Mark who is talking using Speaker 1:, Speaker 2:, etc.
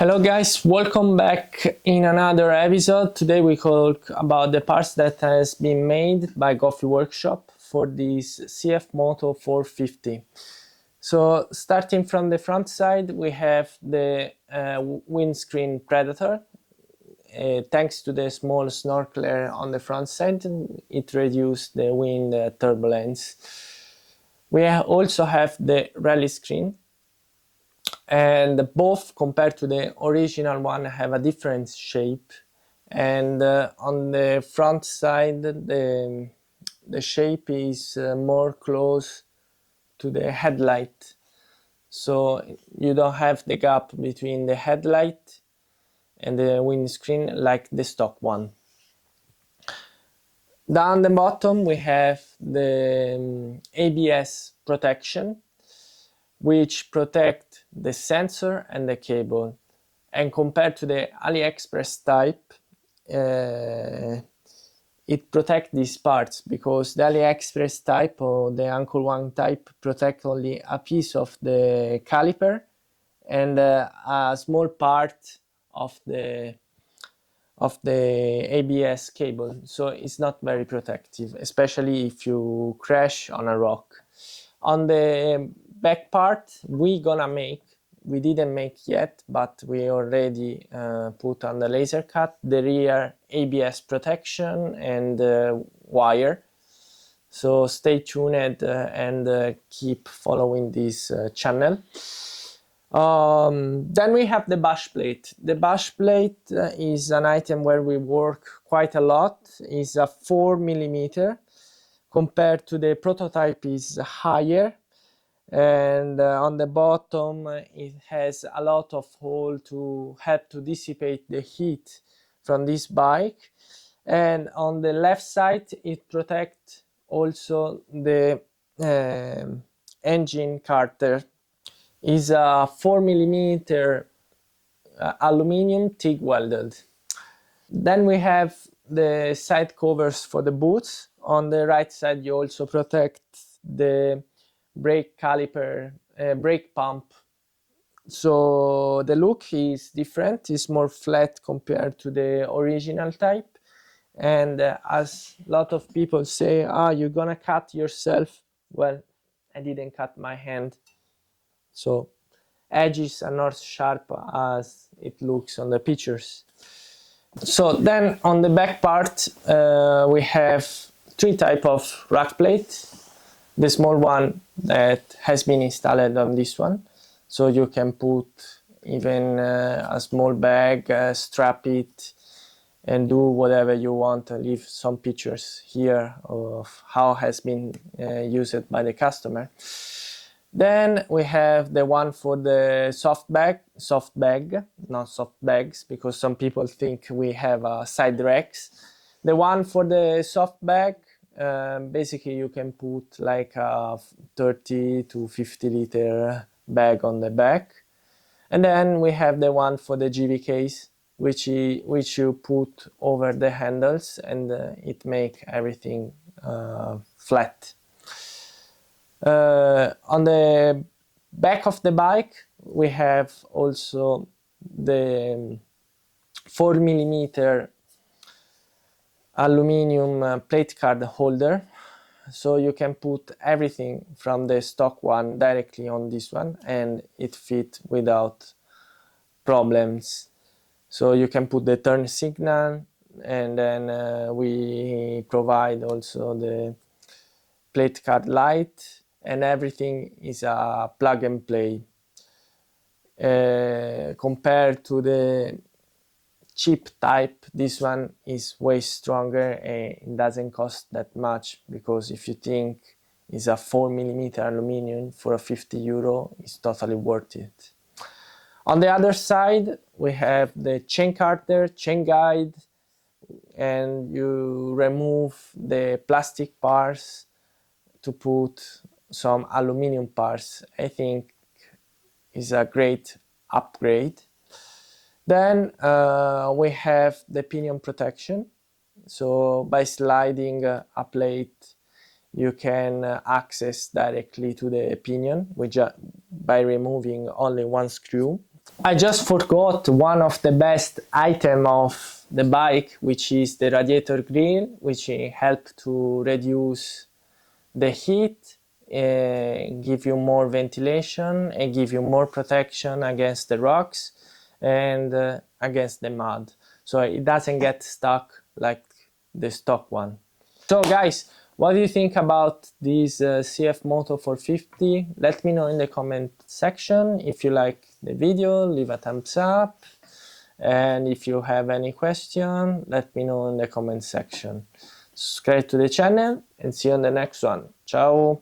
Speaker 1: Hello guys, welcome back in another episode. Today we talk about the parts that has been made by GOFFI Workshop for this CF Moto 450. So starting from the front side, we have the windscreen Predator. Thanks to the small snorkeler on the front side, it reduced the wind turbulence. We also have the rally screen, and both compared to the original one have a different shape, and on the front side the shape is more close to the headlight, so you don't have the gap between the headlight and the windscreen like the stock one. Down the bottom we have the ABS protection, which protect the sensor and the cable. And compared to the AliExpress type, it protects these parts, because the AliExpress type or the Uncle One type protect only a piece of the caliper and a small part of the ABS cable. So it's not very protective, especially if you crash on a rock. On the back part we didn't make yet, but we already put on the laser cut the rear ABS protection and wire. So stay tuned and keep following this channel. Then we have the bashplate. The bashplate is an item where we work quite a lot. It's a 4mm. Compared to the prototype is higher, and on the bottom it has a lot of hole to help to dissipate the heat from this bike. And on the left side it protects also the engine carter. Is a 4mm aluminum TIG welded. Then we have the side covers for the boots. On the right side you also protect the brake caliper, brake pump. So the look is different, it's more flat compared to the original type. And as a lot of people say, you're gonna cut yourself. Well, I didn't cut my hand, so edges are not sharp as it looks on the pictures. So then on the back part we have three types of rack plate. The small one that has been installed on this one, so you can put even a small bag, strap it and do whatever you want. Leave some pictures here of how has been used by the customer. Then we have the one for the soft bag, not soft bags, because some people think we have side racks. The one for the soft bag, basically you can put like a 30 to 50 liter bag on the back. And then we have the one for the GV case, which you put over the handles, and it make everything flat. On the back of the bike we have also the 4mm aluminum plate card holder, so you can put everything from the stock one directly on this one and it fits without problems. So you can put the turn signal, and then we provide also the plate card light, and everything is a plug and play. Compared to the cheap type, this one is way stronger and it doesn't cost that much, because if you think it's a 4mm aluminum for a €50, it's totally worth it. On the other side we have the chain carter, chain guide, and you remove the plastic parts to put some aluminum parts. I think is a great upgrade. Then we have the pinion protection. So by sliding a plate you can access directly to the pinion by removing only one screw. I just forgot one of the best item of the bike, which is the radiator grill, which help to reduce the heat, give you more ventilation and give you more protection against the rocks and against the mud, so it doesn't get stuck like the stock one. So guys, what do you think about this CF Moto 450? Let me know in the comment section. If you like the video, leave a thumbs up, and if you have any question, let me know in the comment section. Subscribe to the channel and see you on the next one. Ciao!